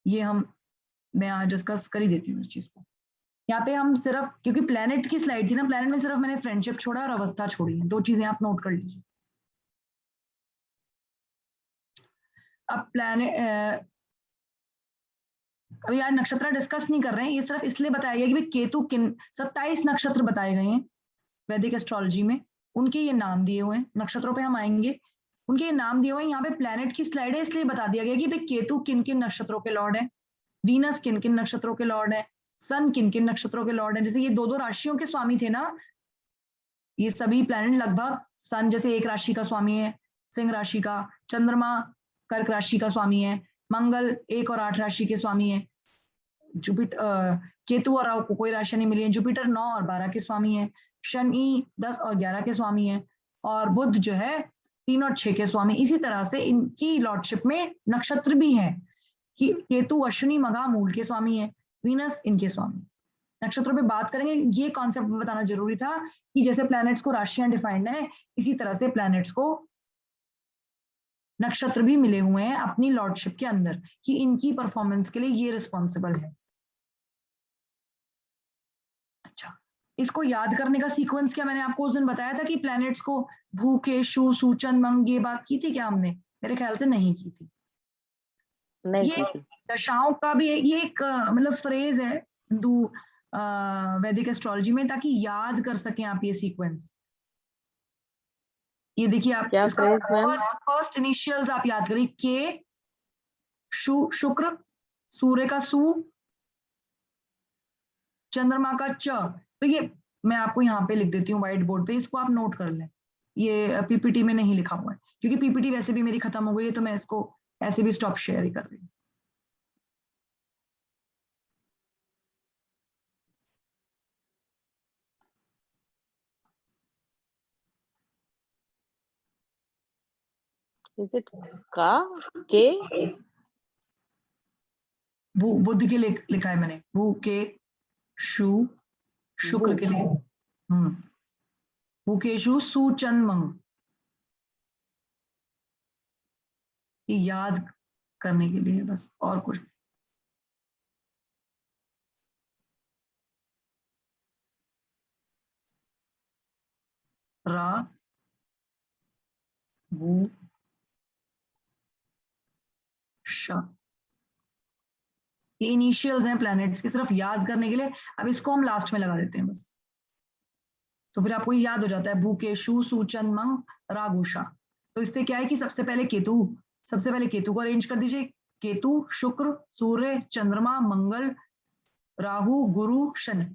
ये मैं आज डिस्कस कर ही देती हूँ इस चीज को। यहाँ पे हम सिर्फ, क्योंकि प्लेनेट की स्लाइड थी ना, प्लेनेट में सिर्फ मैंने फ्रेंडशिप छोड़ा और अवस्था छोड़ी है, 2 चीजें आप नोट कर लीजिए। अब प्लेनेट अभी आज नक्षत्र डिस्कस नहीं कर रहे हैं, ये सिर्फ इसलिए बताया गया कि भाई केतु किन 27 नक्षत्र बताए गए हैं वैदिक एस्ट्रोलॉजी में, उनके ये नाम दिए हुए हैं, नक्षत्रों पे हम आएंगे, उनके ये नाम दिए हुए हैं। यहाँ पे प्लेनेट की स्लाइड है इसलिए बता दिया गया कि भाई केतु किन किन नक्षत्रों के लॉर्ड है, वीनस किन किन नक्षत्रों के लॉर्ड है, सन किन किन नक्षत्रों के लॉर्ड है। जैसे ये 2-2 राशियों के स्वामी थे ना, ये सभी प्लैनेट लगभग, सन जैसे एक राशि का स्वामी है सिंह राशि का, चंद्रमा कर्क राशि का स्वामी है, मंगल 1 और 8 राशि के स्वामी है, जुपिटर केतु और राहु को कोई राशि नहीं मिली है, जुपिटर 9 और 12 के स्वामी है, शनि 10 और 11 के स्वामी है, और बुध जो है 3 और 6 के स्वामी। इसी तरह से इनकी लॉर्डशिप में नक्षत्र भी है कि केतु अश्विनी मघा मूल के स्वामी है, वीनस इनके स्वामी। नक्षत्रों पे बात करेंगे, ये कॉन्सेप्ट बताना जरूरी था कि जैसे प्लैनेट्स को राशियां डिफाइंड है, इसी तरह से प्लैनेट्स को नक्षत्र भी मिले हुए हैं अपनी लॉर्डशिप के अंदर कि इनकी परफॉर्मेंस के लिए ये रिस्पॉन्सिबल है। अच्छा, इसको याद करने का सीक्वेंस क्या मैंने आपको उस दिन बताया था कि प्लैनेट्स को भू केशु सूचन मंग, ये बात की थी क्या हमने? मेरे ख्याल से नहीं की थी। नहीं ये दशाओं का भी ये एक मतलब फ्रेज है हिंदू वैदिक एस्ट्रोलॉजी में, ताकि याद कर सकें आप ये सीक्वेंस। ये देखिए आप फर्स्ट इनिशियल्स आप याद करिए, के शुक्र, सूर्य का सु, चंद्रमा का च। तो ये मैं आपको यहाँ पे लिख देती हूँ व्हाइट बोर्ड पे, इसको आप नोट कर लें। ये पीपीटी में नहीं लिखा हुआ है क्योंकि पीपीटी वैसे भी मेरी खत्म हो गई है, तो मैं इसको ऐसे भी स्टॉप शेयर ही कर रही हूँ। Is it का के बुध के लिए लिखा है मैंने, भू के शु, शुक्र के लिए भूकेशु सुचन मंग, याद करने के लिए बस, और कुछ। रा भू श, ये इनिशियल्स हैं प्लैनेट्स के, सिर्फ याद करने के लिए। अब इसको हम लास्ट में लगा देते हैं बस, तो फिर आपको याद हो जाता है भूकेशु सूचन मंग रागुषा। तो इससे क्या है कि सबसे पहले केतु को अरेंज कर दीजिए। केतु, शुक्र, सूर्य, चंद्रमा, मंगल, राहु, गुरु, शनि।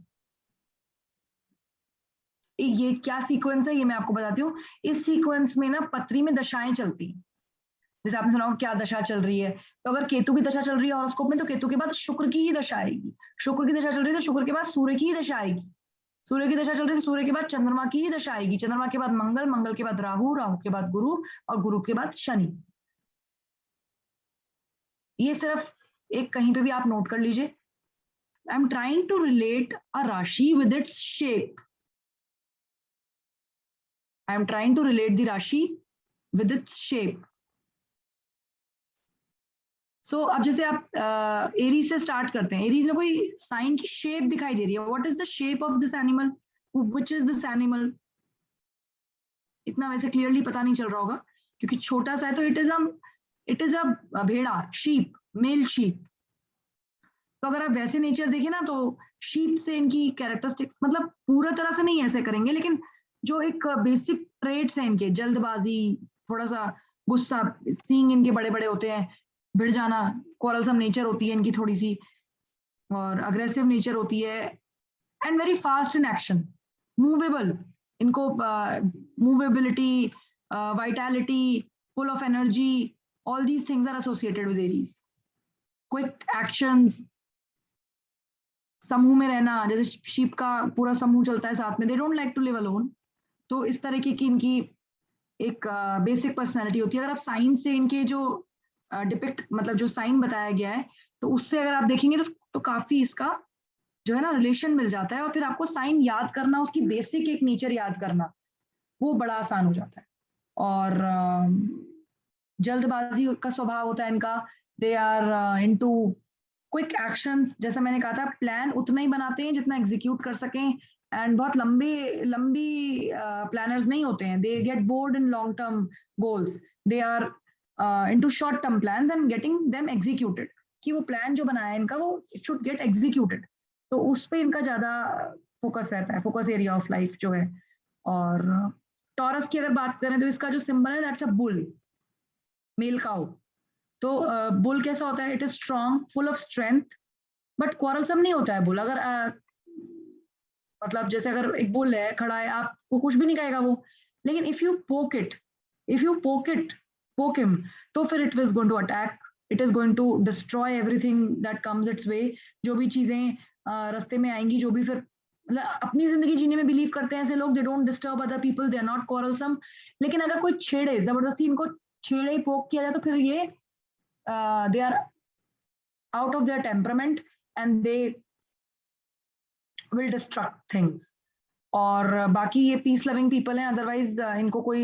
ये क्या सीक्वेंस है ये मैं आपको बताती हूँ। इस सीक्वेंस में ना पत्री में दशाएं चलती हैं। जैसे आपने सुना होगा क्या दशा चल रही है, तो अगर केतु की दशा चल रही है हॉरोस्कोप में, तो केतु के बाद शुक्र की ही दशा आएगी। शुक्र की दशा चल रही है तो शुक्र के बाद सूर्य की ही दशा आएगी। सूर्य की दशा चल रही है तो सूर्य के बाद चंद्रमा की ही दशा आएगी। चंद्रमा के बाद मंगल, मंगल के बाद राहु, राहु के बाद गुरु, और गुरु के बाद शनि। ये सिर्फ एक कहीं पे भी आप नोट कर लीजिए। I am trying to relate a राशि with its shape. I am trying to relate the Rashi with its shape. So अब जैसे आप एरीज से स्टार्ट करते हैं, एरीज में कोई साइन की शेप दिखाई दे रही है। What is the shape of this animal? Which is this animal? इतना वैसे क्लियरली पता नहीं चल रहा होगा क्योंकि छोटा सा है। तो इट इज अ भेड़ा, शीप, मेल शीप। तो अगर आप वैसे नेचर देखें ना, तो शीप से इनकी कैरेक्टरिस्टिक्स, मतलब पूरा तरह से नहीं ऐसे करेंगे, लेकिन जो एक बेसिक ट्रेट्स हैं इनके, जल्दबाजी, थोड़ा सा गुस्सा, सींग इनके बड़े बड़े होते हैं, भिड़ जाना, क्वारलसम नेचर होती है इनकी थोड़ी सी, और अग्रेसिव नेचर होती है, and very fast in action, movable. इनको mobility, vitality, full of energy, all these things are associated with Aries. Quick actions, समूह में रहना, जैसे शीप का पूरा समूह चलता है साथ में, they don't like to live alone. तो इस तरीके की इनकी एक बेसिक पर्सनालिटी होती है। अगर आप साइन से इनके जो डिपिक्ट, मतलब जो साइन बताया गया है, तो उससे अगर आप देखेंगे तो काफी इसका जो है ना रिलेशन मिल जाता है। और फिर आपको साइन याद करना, उसकी बेसिक एक नेचर याद करना, वो बड़ा आसान हो जाता है। और जल्दबाजी का स्वभाव होता है इनका। They are into quick actions, जैसा मैंने कहा था, प्लान उतना ही बनाते हैं जितना एग्जीक्यूट कर सकें, एंड बहुत लंबी प्लानर्स नहीं होते हैं. They get bored in long term goals. They are into short term plans and getting them executed, कि वो प्लान जो बनाया है इनका वो इट शुड गेट एग्जीक्यूटेड. तो उस पे इनका ज्यादा फोकस रहता है, फोकस एरिया ऑफ लाइफ जो है. और टॉरस की अगर बात करें तो इसका जो सिंबल है that's a bull, male cow. तो बुल कैसा होता है? It is strong, full of strength, but quarrelsome नहीं होता है बुल. अगर मतलब जैसे अगर एक बुल है, खड़ा है, आपको कुछ भी नहीं कहेगा वो, लेकिन if you poke it, poke him, तो फिर it is going to attack, it is going to destroy everything that comes its way. जो भी चीजें रास्ते में आएंगी, जो भी, फिर मतलब अपनी जिंदगी जीने में बिलीव करते हैं ऐसे लोग, they don't disturb other people, they are not quarrelsome. लेकिन अगर कोई छेड़े, जबरदस्ती इनको छेड़े, पोक किया जाए, तो फिर ये they are out of their temperament and they will destruct things. और बाकी ये पीस लविंग पीपल हैं. अदरवाइज इनको कोई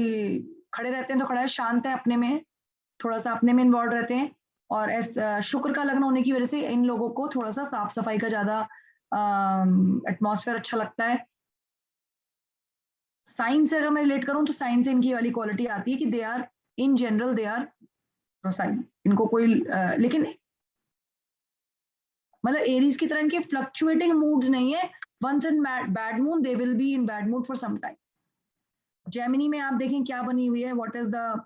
खड़े रहते हैं तो खड़ा है, शांत है, अपने में, थोड़ा सा अपने में इन्वॉल्व रहते हैं. और शुक्र का लग्न होने की वजह से इन लोगों को थोड़ा सा साफ सफाई का ज्यादा एटमॉस्फेयर अच्छा लगता है. साइंस से अगर मैं रिलेट करूं तो साइंस से इनकी वाली क्वालिटी आती है कि they are in general they are sign. इनको कोई लेकिन मतलब एरीज की तरह इनके फ्लक्चुएटिंग मूड्स नहीं है. Once in bad mood they will be in bad mood for some time. Gemini में आप देखें क्या बनी हुई है, what is the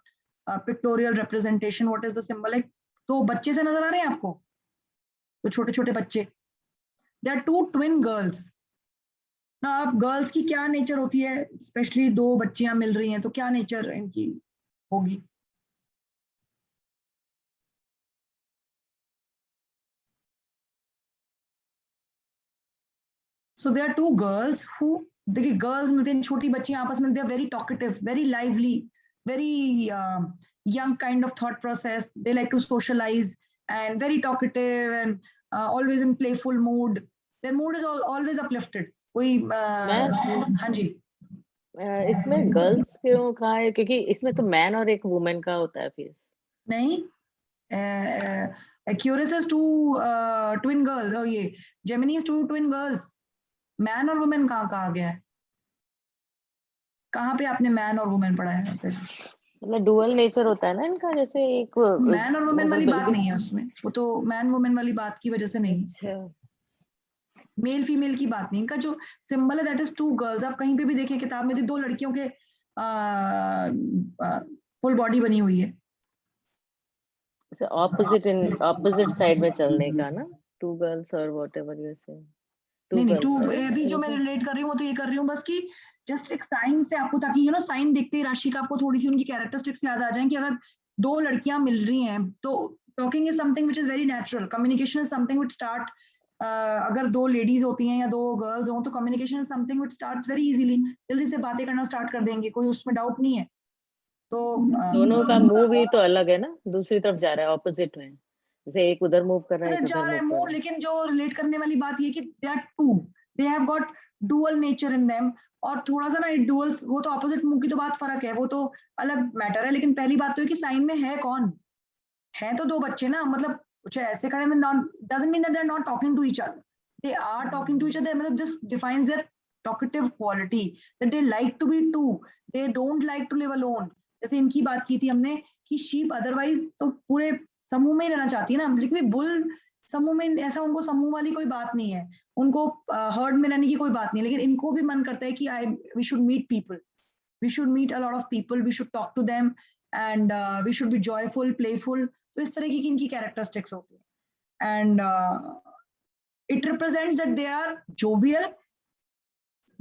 pictorial representation, what is the symbol. तो बच्चे से नजर आ रहे हैं आपको, तो छोटे छोटे बच्चे, they are two twin girls ना. आप गर्ल्स की क्या नेचर होती है, स्पेशली दो बच्चियां मिल रही हैं, तो क्या नेचर इनकी होगी? So they are two girls who, देखिए गर्ल्स मिलते हैं, छोटी बच्चियां आपस में, they are very talkative, very lively, very young kind of thought process. They like to socialize and very talkative and always in playful mood. Their mood is always uplifted. कोई मैं हाँ जी. इसमें गर्ल्स क्यों कहा है? क्योंकि इसमें तो मैन और एक वुमेन का होता है फेस. नहीं, Aquarius is two twin girls. और ये Gemini is two twin girls. Man और वुमेन कहाँ कहा गया है? कहाँ पे आपने मैन और वुमेन पढ़ा है? मतलब डुअल नेचर होता है ना इनका, जैसे एक मैन और वुमेन वाली बात नहीं है उसमें, वो तो मैन वुमेन वाली बात की वजह से नहीं. अच्छा, मेल फीमेल की बात नहीं. इनका जो सिंबल है दैट इज टू गर्ल्स. आप कहीं पे भी देखिए किताब में, दो लड़कियों के फुल बॉडी बनी हुई है. ऑपोजिट साइड में चलने का ना, टू गर्ल्स और व्हाटएवर यू से. नहीं, टू अभी जो मैं रिलेट कर रही हूँ वो तो ये कर रही हूँ बस कि जस्ट एक साइन से आपको, ताकि यू नो साइन देखते ही राशि का आपको थोड़ी सी उनकी कैरेक्टरिस्टिक्स याद आ जाए, कि अगर दो लड़कियां मिल रही हैं तो talking is something which is very natural. Communication is something which start, अगर दो लेडीज होती हैं या दो गर्ल्स हो, तो communication is something which starts very easily. जल्दी से बातें करना स्टार्ट कर देंगे, कोई उसमें डाउट नहीं है. तो दोनों का मूव भी तो अलग है ना, दूसरी तरफ जा रहा है ऑपोजिट में. जैसे एक उधर मूव कर रहा है, एक जा उधर रहा है मूव कर मूव, रहा है. लेकिन जो रिलेट करने वाली बात ये कि they are two, they have got dual nature in them. और थोड़ा सा ना डुअल्स, वो तो ऑपोजिट मूव की तो बात फर्क है, वो तो अलग मैटर है. लेकिन पहली बात तो है कि साइन में है कौन है, तो दो बच्चे ना, मतलब कुछ ऐसे खड़े में, doesn't mean that they are not talking to each other. They are talking to each other. मतलब this defines their talkative quality, that they like to be two, they don't like to live alone. जैसे इनकी बात की थी हमने कि sheep otherwise तो पूरे समूह में ही रहना चाहती है ना, लेकिन बुल समूह में, ऐसा उनको समूह वाली कोई बात नहीं है, उनको हर्ड में रहने की कोई बात नहीं है. लेकिन इनको भी मन करता है कि we should meet people, we should meet a lot of people, we should talk to them, and we should be joyful, playful. तो इस तरह की इनकी कैरेक्टरिस्टिक्स होती है. And it represents that they are jovial.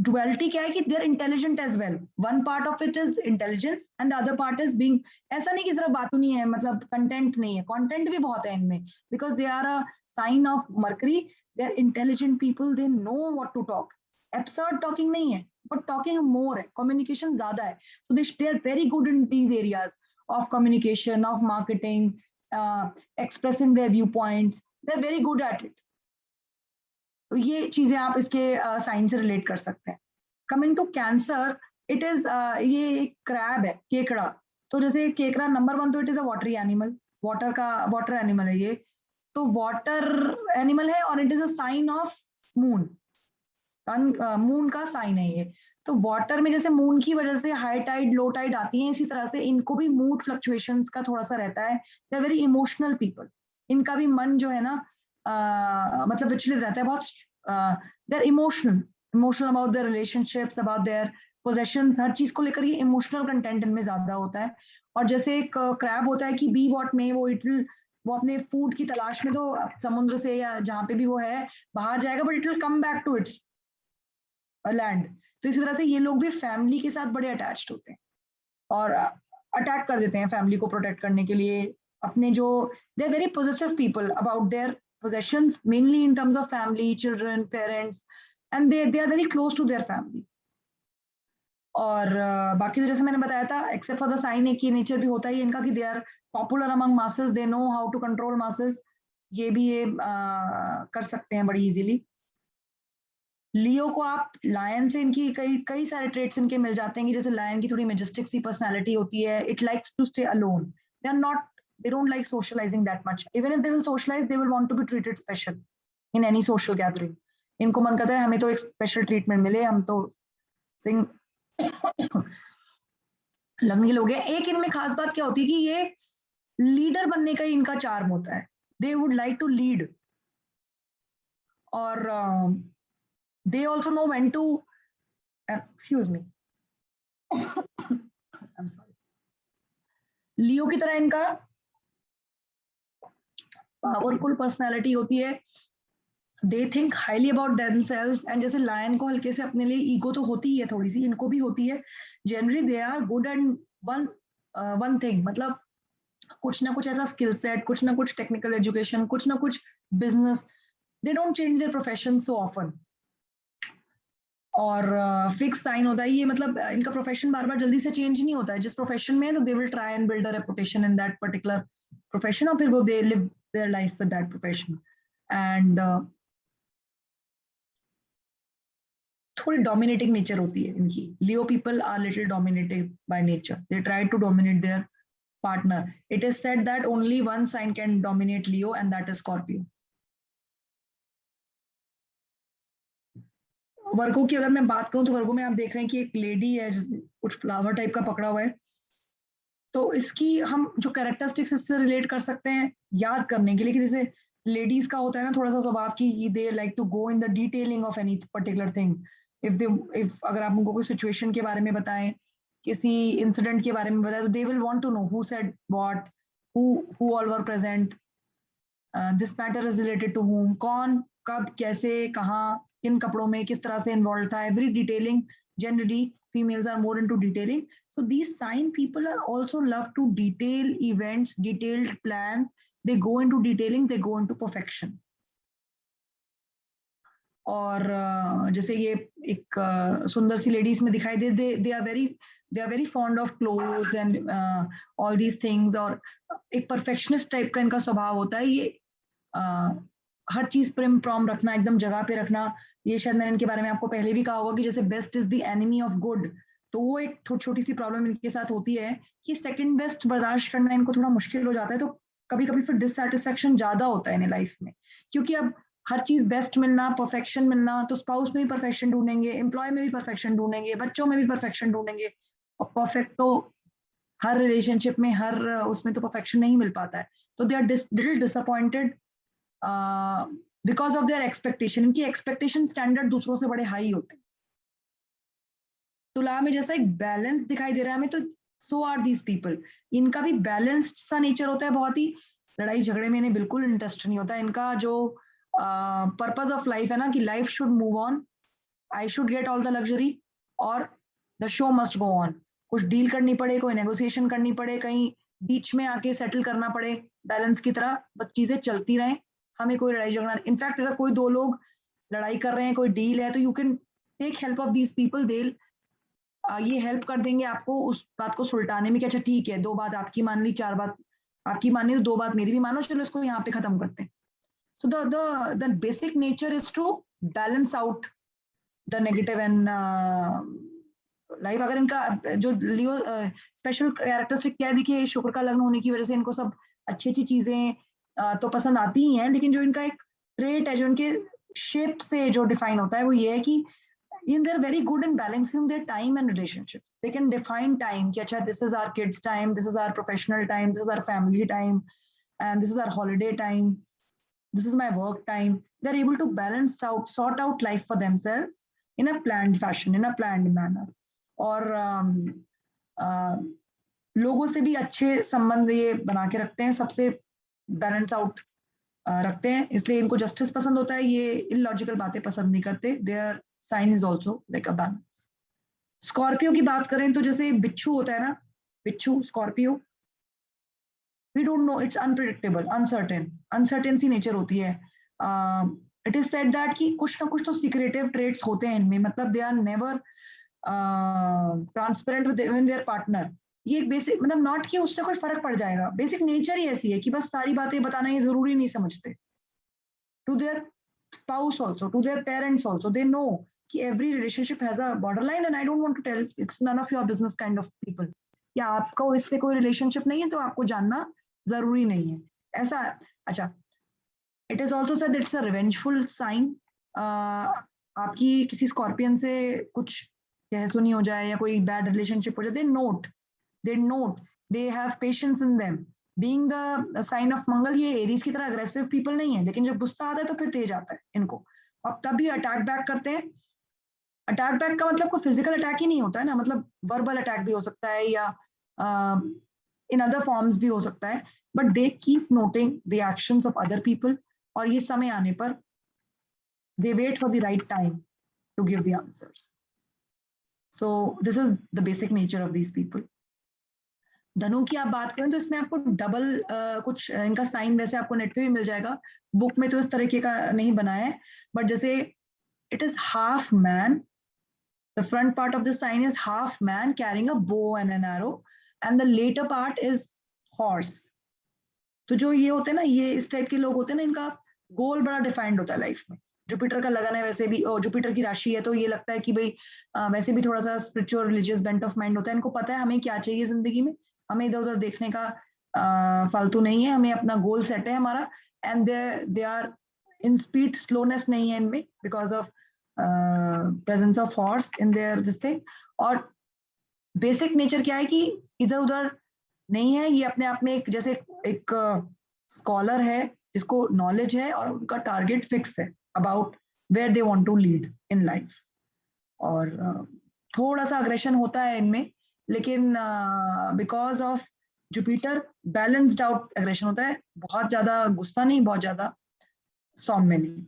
Duality क्या है कि they are intelligent as well. One part of it is intelligence and the other part is being, ऐसा नहीं कि सिर्फ बातों नहीं है, मतलब कंटेंट नहीं है, कंटेंट भी बहुत है इनमें, because they are a sign of Mercury. They are intelligent people, they know what to talk. Absurd talking नहीं है, but talking more है, communication ज़्यादा है. So they are very good in these areas of communication, of marketing, expressing their viewpoints. They're very good at it. तो ये चीजें आप इसके साइन से रिलेट कर सकते हैं. Coming to Cancer, it is ये एक क्रैब है, केकड़ा. तो जैसे केकड़ा नंबर 1 तो it is a watery animal, water animal है ये. तो वाटर एनिमल है और it is a sign of moon, moon का साइन है ये। तो वाटर में जैसे मून की वजह से हाई टाइड लो टाइड आती है, इसी तरह से इनको भी मूड फ्लक्चुएशंस का थोड़ा सा रहता है। They are very emotional people, इनका भी मन जो है ना मतलब विचलित रहता है बहुत। They are emotional about their relationships, about their possessions, हर चीज को लेकर ये इमोशनल कंटेंट इनमें ज्यादा होता है। और जैसे एक क्रैब होता है कि बी वॉट में, वो अपने फूड की तलाश में तो समुद्र से या जहाँ पे भी वो है बाहर जाएगा, but it will come back to its land. तो इसी तरह से ये लोग भी फैमिली के साथ बड़े अटैच्ड होते हैं और अटैक कर देते हैं फैमिली को प्रोटेक्ट करने के लिए। अपने जो they are very possessive people about their possessions, mainly in terms of family, children, parents, and they are very close to their family. और बाकी तो जैसे मैंने बताया था, एक्सेप्ट फॉर द साइन एक ये नेचर भी होता है इनका कि they are popular among masses, they know how to control masses, ये भी ये कर सकते हैं बड़ी इजीली। लियो को आप लायन से इनकी कई कई सारे ट्रेट्स इनके मिल जाते हैं कि जैसे लायन की थोड़ी मेजेस्टिक सी पर्सनालिटी होती है, it likes to stay alone, they are not, they don't like socializing that much, even if they will socialize they will want to be treated special in any social gathering. इनको मन करता है हमें तो एक special treatment मिले, हम तो सिंग लंबी लोग हैं। एक इनमें खास बात क्या होती है कि ये लीडर बनने का ही इनका चार्म होता है, they would like to lead, और they also know when to excuse me I'm sorry, लियो की तरह इनका पावरफुल पर्सनालिटी होती है, they think highly about themselves, and जैसे लायन को हल्के से अपने लिए ईगो तो होती ही है, थोड़ी सी इनको भी होती है। Generally they are good and one thing, मतलब कुछ ना कुछ ऐसा स्किल सेट, कुछ ना कुछ टेक्निकल एजुकेशन, कुछ ना कुछ business, they don't change their profession so often. और फिक्स साइन होता है ये, मतलब इनका प्रोफेशन बार बार जल्दी से चेंज नहीं होता है, जिस प्रोफेशन में है तो they will try and build a reputation in that particular profession, और फिर वो they live their life with that profession. And थोड़ी डोमिनेटिंग नेचर होती है इनकी। Leo people are little dominative by nature, they try to dominate their partner. It is said that only one sign can dominate Leo and that is Scorpio. Virgo की अगर मैं बात करूं तो वर्गो में आप देख रहे हैं कि एक लेडी है कुछ फ्लावर टाइप का पकड़ा हुआ है, तो इसकी हम जो कैरेक्टरिस्टिक्स इससे रिलेट कर सकते हैं याद करने के लिए कि जैसे लेडीज का होता है ना थोड़ा सा स्वभाव की they like to go in the detailing of any particular thing. If अगर आप उनको कोई सिचुएशन के बारे में बताएं, किसी इंसिडेंट के बारे में बताएं, तो they will want to know who said what, who all were present, this matter is related to whom, कौन कब कैसे कहाँ किन कपड़ों में किस तरह से इन्वॉल्व था, every detailing. Generally females are more into detailing, so these sign people are also love to detail events, detailed plans, they go into detailing, they go into perfection। और जैसे ये एक सुंदर सी लेडीज में दिखाई दे, they are very fond of clothes and all these things, और एक परफेक्शनिस्ट टाइप का इनका स्वभाव होता है। ये हर चीज प्रिम प्रॉम रखना, एकदम जगह पे रखना। ये शायद मैंने इनके बारे में आपको पहले भी कहा होगा कि जैसे best is the enemy of good, तो वो एक छोटी सी प्रॉब्लम इनके साथ होती है कि सेकंड बेस्ट बर्दाश्त करना इनको थोड़ा मुश्किल हो जाता है। तो कभी कभी फिर डिससेटिस्फेक्शन ज्यादा होता है इन्हें लाइफ में, क्योंकि अब हर चीज बेस्ट मिलना, परफेक्शन मिलना, तो स्पाउस में भी परफेक्शन ढूंढेंगे, एम्प्लॉय में भी परफेक्शन ढूंढेंगे, बच्चों में भी परफेक्शन ढूंढेंगे, और परफेक्ट तो हर रिलेशनशिप में हर उसमें तो परफेक्शन नहीं मिल पाता है। तो they are little disappointed because of their expectation. इनकी एक्सपेक्टेशन स्टैंडर्ड दूसरों से बड़े हाई होते हैं। तुला में जैसा एक बैलेंस दिखाई दे रहा है हमें, तो सो आर दीज पीपल। इनका भी बैलेंस्ड सा नेचर होता है, बहुत ही लड़ाई झगड़े में इन्हें बिल्कुल इंटरेस्ट नहीं होता। इनका जो पर्पज ऑफ लाइफ है ना कि life should move on, I should get all the luxury, और the show must go on. कुछ डील करनी पड़े, कोई नेगोशिएशन करनी पड़े, कहीं बीच में आके सेटल करना पड़े, बैलेंस की तरह बस चीजें चलती रहें, हमें कोई लड़ाई झगड़ा। इनफैक्ट अगर कोई दो लोग लड़ाई कर रहे हैं, कोई डील है, तो you can take help of these people, they ये हेल्प कर देंगे आपको उस बात को सुलटाने में कि अच्छा ठीक है, दो बात आपकी मान ली, चार बात आपकी मान ली, तो दो बात मेरी भी मानो, चलो इसको यहाँ पे खत्म करते हैं। So the basic nature is to balance out the negative and life. अगर इनका जो लियो स्पेशल कैरेक्टरिस्टिक क्या है, देखिए शुक्र का लग्न होने की वजह से इनको सब अच्छी अच्छी चीजें तो पसंद आती ही हैं, लेकिन जो इनका एक ट्रेट है जो इनके शेप से जो डिफाइन होता है वो ये है कि they're very good in balancing their time and relationships. They can define time कि अच्छा this is our kids time, this is our professional time, this is our family time, and this is our holiday time, this is my work time. They're able to balance out, sort out life for themselves in a planned fashion, in a planned manner. और लोगों से भी अच्छे संबंध ये बना के रखते हैं, सबसे बैलेंस आउट रखते हैं, इसलिए इनको जस्टिस पसंद होता है, ये इलॉजिकल बातें पसंद नहीं करते. Their sign is also like a balance. Scorpio की बात करें तो जैसे बिच्छू होता है ना, बिच्छू Scorpio, we don't know, it's unpredictable, uncertain सी नेचर होती है. इट इज सेड दैट कि कुछ ना कुछ तो सीक्रेटिव ट्रेट्स होते हैं इनमें, मतलब they are never transparent with their partner. ये एक बेसिक, मतलब नॉट कि उससे कोई फर्क पड़ जाएगा, बेसिक नेचर ही ऐसी है कि बस सारी बातें बताना ये जरूरी नहीं समझते. To their spouse also, to their parents also, they know कि every relationship has a border line and I don't want to tell, it's none of your business kind of people. या आपको इससे कोई रिलेशनशिप नहीं है तो आपको जानना जरूरी नहीं है, ऐसा. अच्छा, it is also said it's a revengeful sign. आपकी किसी स्कॉर्पियन से कुछ कह-सुनी हो जाए या कोई बैड रिलेशनशिप हो जाए, they note, they have patience in them. Being the sign of मंगल, ये एरीज की तरह अग्रेसिव पीपल नहीं है, लेकिन जब गुस्सा आता है तो फिर तेज आता है इनको, और तब भी अटैक बैक करते हैं. अटैक बैक का मतलब कोई फिजिकल अटैक ही नहीं होता है ना, मतलब वर्बल अटैक भी हो सकता है या इन अदर फॉर्म्स भी हो सकता है, but they keep noting the actions of other people, और ये समय आने पर they wait for the right time to give the answers. So this is the basic nature of these people. Dhanu की आप बात करें तो इसमें आपको डबल कुछ इनका साइन वैसे आपको नेट पे भी मिल जाएगा, बुक में तो इस तरीके का नहीं बनाया है, बट जैसे it is half man, the front part of the sign is half man carrying a bow and an arrow, and the latter part is horse. तो जो ये होते हैं ना, ये इस टाइप के लोग होते हैं ना, इनका गोल बड़ा डिफाइंड होता है लाइफ में. जुपिटर का लगन है वैसे भी, जुपिटर की राशि है, तो ये लगता है कि भाई वैसे भी थोड़ा सा spiritual religious bent of mind होता है, इनको पता है हमें क्या चाहिए जिंदगी में, हमें इधर उधर देखने का फालतू नहीं है, हमें अपना गोल सेट है हमारा. And they are in speed, slowness नहीं है इनमें because of presence of horse in their this thing. और बेसिक नेचर क्या है कि इधर उधर नहीं है, ये अपने आप में एक जैसे एक स्कॉलर है जिसको नॉलेज है और उनका टारगेट फिक्स है about where they want to lead in life. और थोड़ा सा अग्रेशन होता है इनमें, लेकिन because of Jupiter balanced out aggression होता है, बहुत ज्यादा गुस्सा नहीं, बहुत ज्यादा सौम्य नहीं.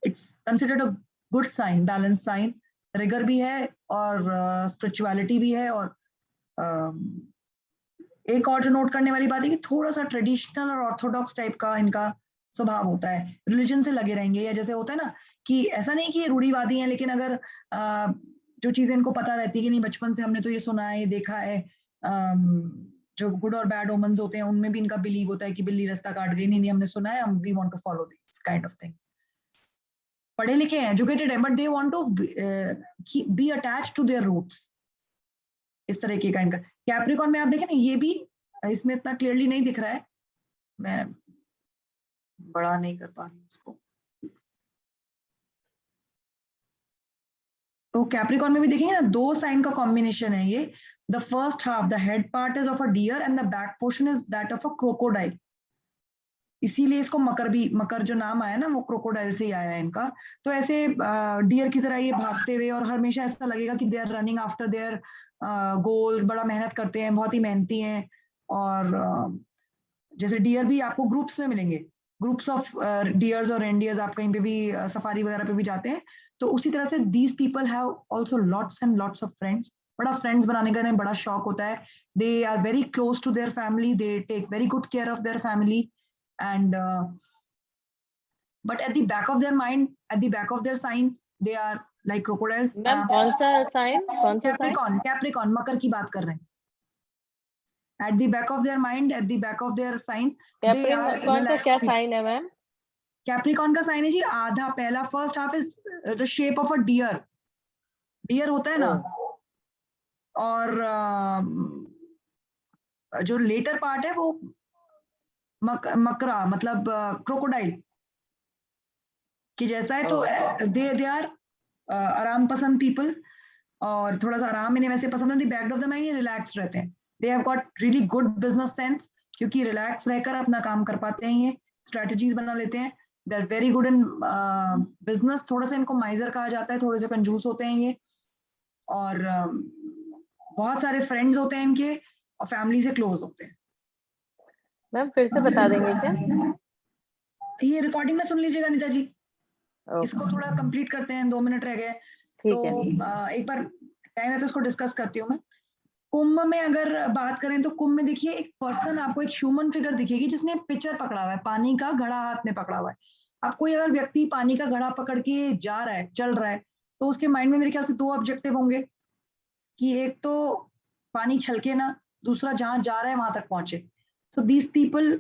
It's considered a good sign, balance sign. Rigour भी है और स्पिरिचुअलिटी भी है. और एक और जो नोट करने वाली बात है कि थोड़ा सा ट्रेडिशनल और ऑर्थोडॉक्स टाइप का इनका स्वभाव होता है, रिलीजन से लगे रहेंगे, या जैसे होता है ना कि ऐसा नहीं कि ये रूढ़ीवादी हैं, लेकिन अगर जो चीजें इनको पता रहती है कि नहीं बचपन से हमने तो ये सुना है, ये देखा है, जो गुड और बैड ओमन्स होते हैं उनमें भी इनका बिलीव होता है कि बिल्ली रास्ता काट गई, नहीं नहीं हमने सुना है, हम we want to follow this kind of thing. पढ़े लिखे हैं, एजुकेटेड है, but they want to be attached to their roots, इस तरीके का इनका. कैप्रिकॉन में आप देखें ना, ये भी इसमें इतना क्लियरली नहीं दिख रहा है, मैं बड़ा नहीं कर पा रही हूँ उसको. तो कैप्रिकॉन में भी देखेंगे ना, दो साइन का कॉम्बिनेशन है ये. The first half, the head part is of a deer and the back portion is that of a crocodile. इसीलिए इसको मकर भी, मकर जो नाम आया ना वो क्रोकोडाइल से ही आया है इनका. तो ऐसे डियर की तरह ये भागते हुए, और हमेशा ऐसा लगेगा कि they are running after their goals, बड़ा मेहनत करते हैं, बहुत ही मेहनती हैं. और जैसे डियर भी आपको ग्रुप्स में मिलेंगे, ग्रुप्स ऑफ डियर्स और रेनडियर्स, आप कहीं पे भी सफारी वगैरह पे भी जाते हैं, तो उसी तरह से these people have also lots and lots of friends. बड़ा फ्रेंड्स बनाने का इन्हें बड़ा शौक होता है. They are very close to their family, they take very good care of their family. And but at the back of their mind, at the back of their sign, they are like crocodiles. Ma'am कौन सा sign, कौन सा sign? Capricorn, Capricorn मकर की बात कर रहे हैं. At the back of their mind, at the back of their sign, they are Capricorn का क्या साइन है मैम? कैप्रिकॉन का साइन है जी आधा, पहला first half is the shape of a deer. Deer होता है ना, और जो लेटर पार्ट है वो मकरा मतलब क्रोकोडाइल कि जैसा है। तो दे आर आराम पसंद पीपल, और थोड़ा सा आराम इन्हें वैसे पसंद है। बैक ऑफ द माइंड ये रिलैक्स रहते हैं। दे have got really good business sense, क्योंकि रिलैक्स रहकर अपना काम कर पाते हैं, ये स्ट्रेटजीज बना लेते हैं। They are very good in business. थोड़ा सा इनको माइजर कहा जाता है, थोड़े से कंजूस होते हैं ये, और बहुत सारे फ्रेंड्स होते हैं इनके, और फैमिली से क्लोज होते हैं। मैम फिर से बता देंगे क्या? ये रिकॉर्डिंग में सुन लीजिएगा नीता जी। ओके, इसको थोड़ा कंप्लीट करते हैं, 2 मिनट रह गए तो ठीक है। एक बार टाइम है तो इसको डिस्कस करती हूँ मैं। कुंभ में अगर बात करें तो कुंभ में देखिए एक पर्सन, आपको एक ह्यूमन फिगर दिखेगी जिसने पिक्चर पकड़ा हुआ है, पानी का घड़ा हाथ में पकड़ा हुआ है। अब कोई अगर व्यक्ति पानी का घड़ा पकड़ के जा रहा है, चल रहा है, तो उसके माइंड में मेरे ख्याल से 2 ऑब्जेक्टिव होंगे कि एक तो पानी छलके ना, दूसरा जहां जा रहा है वहां तक पहुंचे। So these people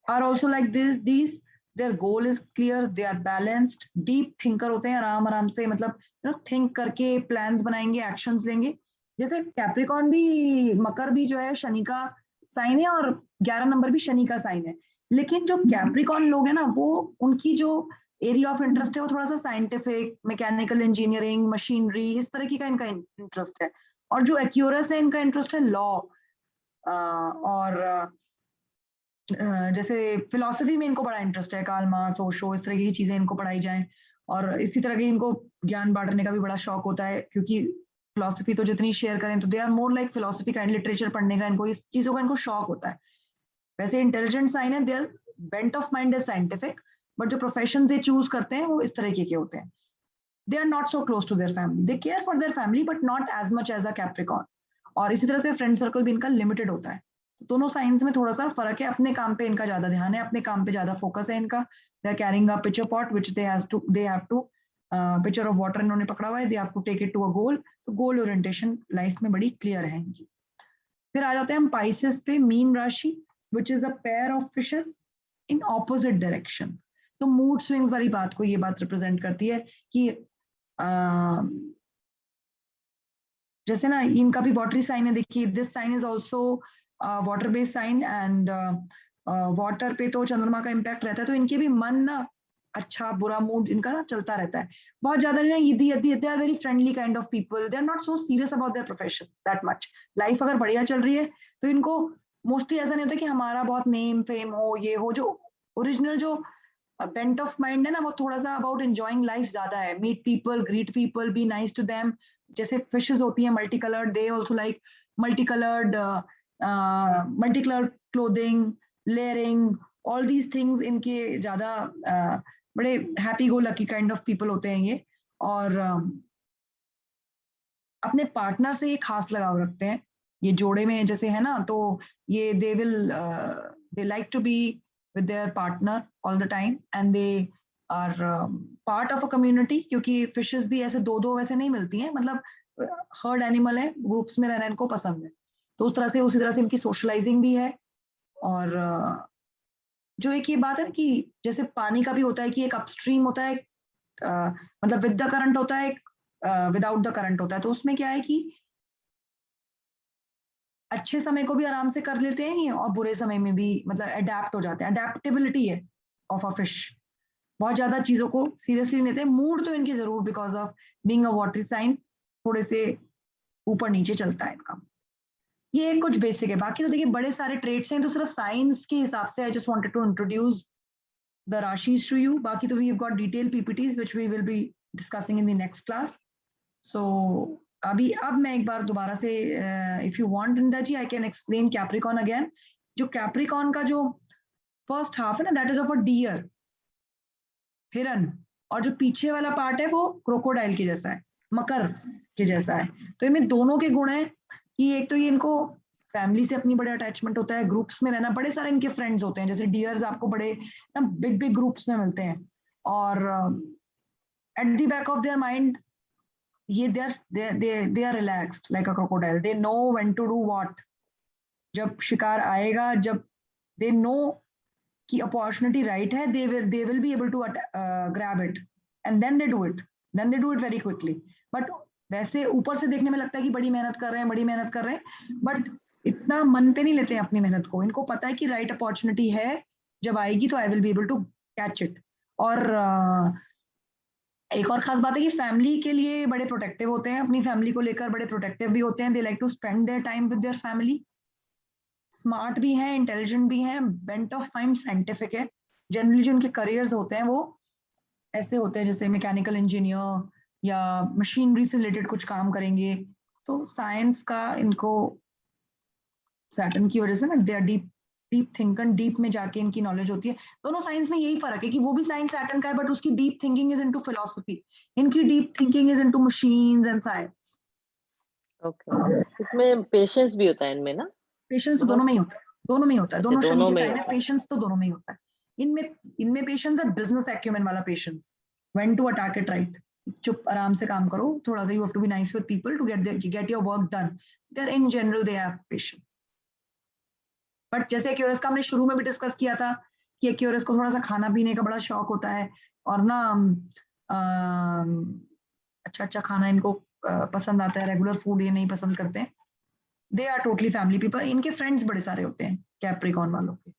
are also like these their goal is clear, they are balanced, deep thinker होते हैं, आराम आराम से मतलब थिंक करके प्लान्स बनाएंगे, एक्शंस लेंगे। जैसे कैप्रिकॉन भी, मकर भी जो है शनि का साइन है, और 11 नंबर भी शनि का साइन है। लेकिन जो कैप्रिकॉन लोग हैं ना, वो उनकी जो एरिया ऑफ इंटरेस्ट है वो थोड़ा सा साइंटिफिक, मैकेनिकल इंजीनियरिंग, मशीनरी, इस तरह की का इनका इंटरेस्ट है। और जो एक्यूरस है इनका इंटरेस्ट है लॉ, और जैसे फिलोसफी में इनको बड़ा इंटरेस्ट है, कार्ल मार्क्स, ओशो, इस तरह की चीजें इनको पढ़ाई जाएं। और इसी तरह के इनको ज्ञान बांटने का भी बड़ा शौक होता है, क्योंकि फिलोसफी तो जितनी शेयर करें तो they are more like philosophy kind, literature पढ़ने का इनको, इस चीजों का इनको शौक होता है। वैसे इंटेलिजेंट साइन है, their bent of mind is scientific, but जो प्रोफेशन ये चूज करते हैं वो इस तरह के होते हैं। They are not so close to their family, they care for their family but not as much as a Capricorn. और इसी तरह से फ्रेंड सर्कल भी इनका लिमिटेड होता है। दोनों साइंस में थोड़ा सा फर्क है, अपने काम पे इनका ज्यादा ध्यान है, अपने काम पे ज्यादा फोकस है इनका। They are carrying a pitcher pot which they have to pitcher of water इन्होंने पकड़ा हुआ है, they have to take it to a goal. तो गोल ओरिएंटेशन लाइफ में बड़ी क्लियर है इनकी। फिर आ जाते हैं हम पाइसेस पे, मीन राशि, which is a pair of fishes in opposite directions. तो मूड स्विंग्स वाली बात को ये बात रिप्रेजेंट करती है कि जैसे ना इनका भी वाटरी साइन है, देखिए this sign is also water based sign, and water पे तो चंद्रमा का इम्पैक्ट रहता है। तो इनके भी मन ना, अच्छा बुरा मूड इनका ना चलता रहता है बहुत ज्यादा। ना they are very friendly kind of people, they are not so serious about their professions that much. Life अगर बढ़िया चल रही है तो इनको मोस्टली ऐसा नहीं होता कि हमारा बहुत नेम फेम हो, ये हो। जो ओरिजिनल जो बेंट ऑफ माइंड है ना, वो थोड़ा सा अबाउट एंजॉइंग लाइफ ज्यादा है। Meet people, greet people, be nice to them. जैसे फिशेस होती हैं multi coloured, they also like multi coloured clothing, layering, all these things इनके ज्यादा बड़े happy go lucky kind of people होते हैं ये। और अपने पार्टनर से ये खास लगाव रखते हैं। ये जोड़े में जैसे है ना, तो ये they like to be with their partner all the time, and they are part of a community, क्योंकि फिशेस भी ऐसे दो वैसे नहीं मिलती हैं, मतलब हर्ड एनिमल है, ग्रुप्स में रहना इनको पसंद है। तो उस तरह से, उसी तरह से इनकी सोशलाइजिंग भी है। और जो एक ये बात है ना कि जैसे पानी का भी होता है कि एक अपस्ट्रीम होता है, मतलब विद द करंट होता है, विदाउट द करंट होता है। तो उसमें क्या है कि अच्छे समय को भी आराम से कर लेते हैं ये, और बुरे समय में भी मतलब अडेप्ट हो जाते हैं। अडेप्टेबिलिटी है ऑफ अ फिश, बहुत ज्यादा चीजों को सीरियसली लेते हैं। मूड तो इनके जरूर, because of being a watery sign, थोड़े से ऊपर नीचे चलता है इनका। ये कुछ बेसिक है, बाकी तो देखिए बड़े सारे ट्रेड्स हैं। तो सिर्फ साइंस के हिसाब से I just wanted to introduce the राशिज टू यू। बाकी तो we have got detail PPTs which we will be discussing in the next class. So अब मैं एक बार दोबारा से, इफ यू वांट इंदा जी, I can explain Capricorn again. जो कैप्रिकॉन का जो फर्स्ट हाफ है ना, that is of a deer, हिरन, और जो पीछे वाला पार्ट है वो क्रोकोडाइल के जैसा है, मकर के जैसा है। तो इनमें दोनों के गुण है कि एक तो ये इनको फैमिली से अपनी बड़े अटैचमेंट होता है, ग्रुप्स में रहना, बड़े सारे इनके फ्रेंड्स होते हैं। जैसे डियर्स आपको बड़े ना बिग बिग ग्रुप्स में मिलते हैं। और at the back of their mind ये they are relaxed like a crocodile, they know when to do what. जब शिकार आएगा, जब दे नो कि अपॉर्चुनिटी राइट है, they will be able to grab it, and then they do it very quickly. But वैसे ऊपर से देखने में लगता है कि बड़ी मेहनत कर रहे हैं, बड़ी मेहनत कर रहे हैं, बट इतना मन पे नहीं लेते हैं अपनी मेहनत को, इनको पता है कि राइट अपॉर्चुनिटी है, जब आएगी तो I will be able to catch it. और एक और खास बात है कि फैमिली के लिए बड़े प्रोटेक्टिव होते हैं, अपनी फैमिली को लेकर बड़े प्रोटेक्टिव भी होते हैं, they like to spend their time with their family. Smart भी हैं, इंटेलिजेंट भी हैं, बेंट ऑफ माइंड साइंटिफिक है। जनरली जो उनके करियर्स होते हैं वो ऐसे होते हैं जैसे मैकेनिकल इंजीनियर या मशीनरी से रिलेटेड कुछ काम करेंगे। तो साइंस का इनको सैटर्न की वजह से ना they are deep deep thinker, deep में जाके इनकी नॉलेज होती है। दोनों साइंस में यही फर्क है कि वो भी साइंस सैटर्न का है बट उसकी deep thinking is into philosophy, इनकी deep thinking is into machines and science. Okay, इसमें पेशेंस भी होता है इनमें ना? पेशेंस तो बहुत। दोनों में ही होता है, दोनों में ही होता है, अच्छा, दोनों शनि दोनों के में ही साइन है, होता है। पेशेंस तो दोनों में ही होता है। इनमें इनमें पेशेंस है, बिजनेस एक्यूमेन वाला patience, when to attack it right. चुप आराम से काम करो थोड़ा सा, you have to be nice with people to get your work done. There in general they have patience. But जैसे एक्यूरेस का हमने शुरू में भी डिस्कस किया था कि एक्यूरेस को थोड़ा सा खाना पीने का बड़ा शौक होता है, और ना अच्छा अच्छा खाना इनको पसंद आता है, रेगुलर फूड ये नहीं पसंद करते हैं। They are totally family people. इनके फ्रेंड्स बड़े सारे होते हैं कैप्रिकॉन वालों के।